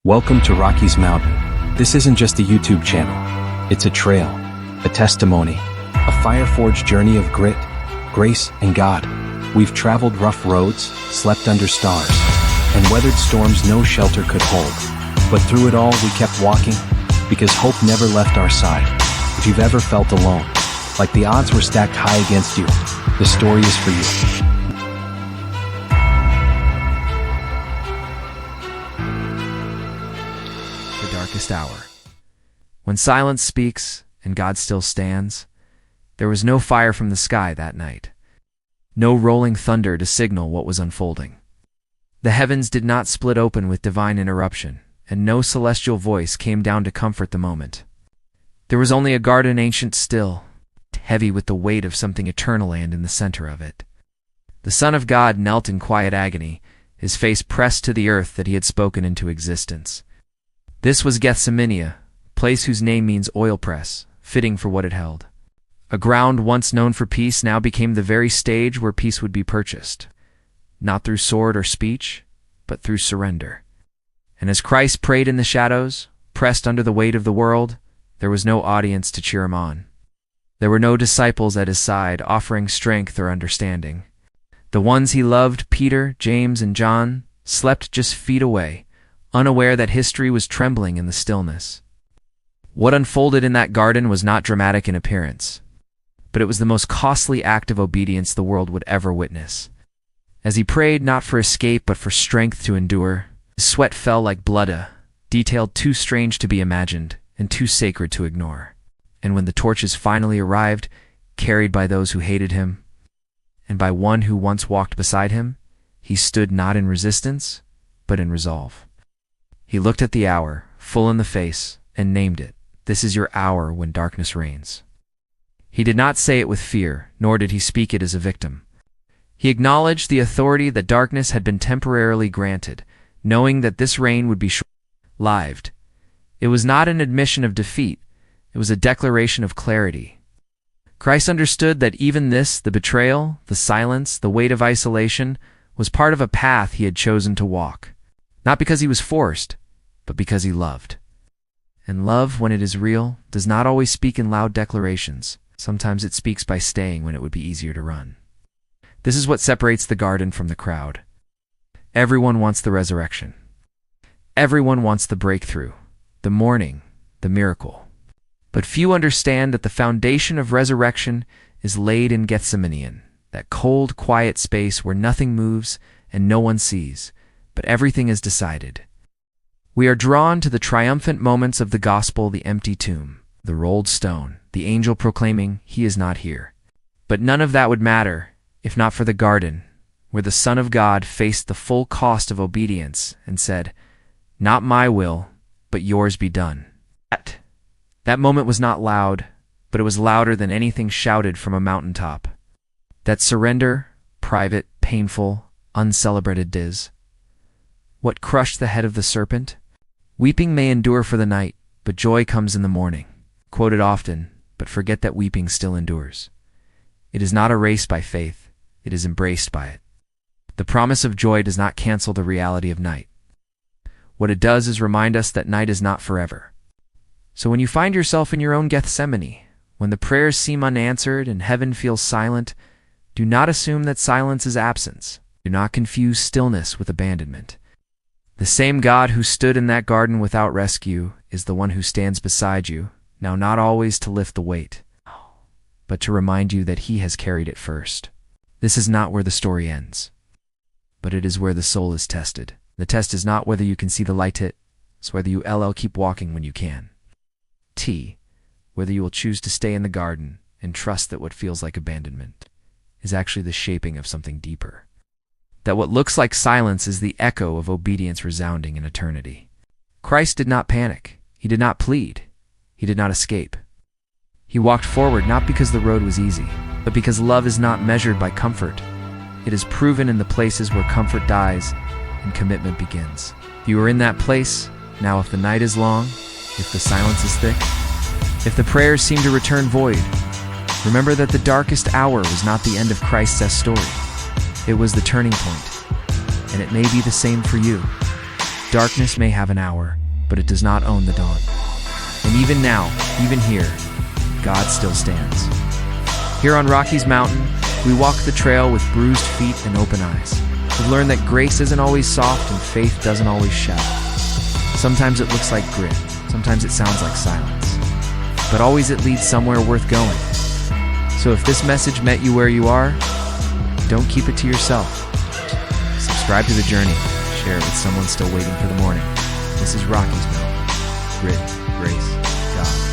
Welcome to Rocky's Mountain. This isn't just a YouTube channel. It's a trail, a testimony, a fire-forged journey of grit, grace, and God. We've traveled rough roads, slept under stars, and weathered storms no shelter could hold. But through it all, we kept walking, because hope never left our side. If you've ever felt alone, like the odds were stacked high against you, the story is for you. The darkest hour. When silence speaks and God still stands, there was no fire from the sky that night. No rolling thunder to signal what was unfolding. The heavens did not split open with divine interruption, and no celestial voice came down to comfort the moment. There was only a garden ancient still, heavy with the weight of something eternal and in the center of it. The Son of God knelt in quiet agony, his face pressed to the earth that he had spoken into existence. This was Gethsemane, a place whose name means oil press, fitting for what it held. A ground once known for peace now became the very stage where peace would be purchased, not through sword or speech, but through surrender. And as Christ prayed in the shadows, pressed under the weight of the world, there was no audience to cheer him on. There were no disciples at his side offering strength or understanding. The ones he loved, Peter, James, and John, slept just feet away, unaware that history was trembling in the stillness. What unfolded in that garden was not dramatic in appearance, but it was the most costly act of obedience the world would ever witness. As he prayed not for escape but for strength to endure, his sweat fell like blood, a detail too strange to be imagined and too sacred to ignore. And when the torches finally arrived, carried by those who hated him, and by one who once walked beside him, he stood not in resistance, but in resolve. He looked at the hour, full in the face, and named it. This is your hour when darkness reigns. He did not say it with fear, nor did he speak it as a victim. He acknowledged the authority that darkness had been temporarily granted, knowing that this reign would be short-lived. It was not an admission of defeat, it was a declaration of clarity. Christ understood that even this, the betrayal, the silence, the weight of isolation, was part of a path he had chosen to walk. Not because he was forced, but because he loved. And love, when it is real, does not always speak in loud declarations. Sometimes it speaks by staying when it would be easier to run. This is what separates the garden from the crowd. Everyone wants the resurrection. Everyone wants the breakthrough, the morning, the miracle. But few understand that the foundation of resurrection is laid in Gethsemane, that cold, quiet space where nothing moves and no one sees, but everything is decided. We are drawn to the triumphant moments of the gospel, the empty tomb, the rolled stone, the angel proclaiming, "He is not here." But none of that would matter if not for the garden, where the Son of God faced the full cost of obedience and said, "Not my will, but yours be done." That moment was not loud, but it was louder than anything shouted from a mountaintop. That surrender, private, painful, uncelebrated diz. What crushed the head of the serpent? Weeping may endure for the night, but joy comes in the morning. Quoted often, but forget that weeping still endures. It is not a race by faith, it is embraced by it. The promise of joy does not cancel the reality of night. What it does is remind us that night is not forever. So when you find yourself in your own Gethsemane, when the prayers seem unanswered and heaven feels silent, do not assume that silence is absence. Do not confuse stillness with abandonment. The same God who stood in that garden without rescue is the one who stands beside you, now not always to lift the weight, but to remind you that he has carried it first. This is not where the story ends, but it is where the soul is tested. The test is not whether you can see the light, it's whether you keep walking when you can. Whether you will choose to stay in the garden and trust that what feels like abandonment is actually the shaping of something deeper. That what looks like silence is the echo of obedience resounding in eternity. Christ did not panic. He did not plead. He did not escape. He walked forward not because the road was easy, but because love is not measured by comfort. It is proven in the places where comfort dies and commitment begins. If you are in that place, now if the night is long, if the silence is thick, if the prayers seem to return void, remember that the darkest hour was not the end of Christ's story. It was the turning point, and it may be the same for you. Darkness may have an hour, but it does not own the dawn. And even now, even here, God still stands. Here on Rocky's Mountain, we walk the trail with bruised feet and open eyes. We learn that grace isn't always soft and faith doesn't always shout. Sometimes it looks like grit, sometimes it sounds like silence. But always it leads somewhere worth going. So if this message met you where you are, don't keep it to yourself. Subscribe to the journey. Share it with someone still waiting for the morning. This is Rocky's Mountain. Grit, grace, God.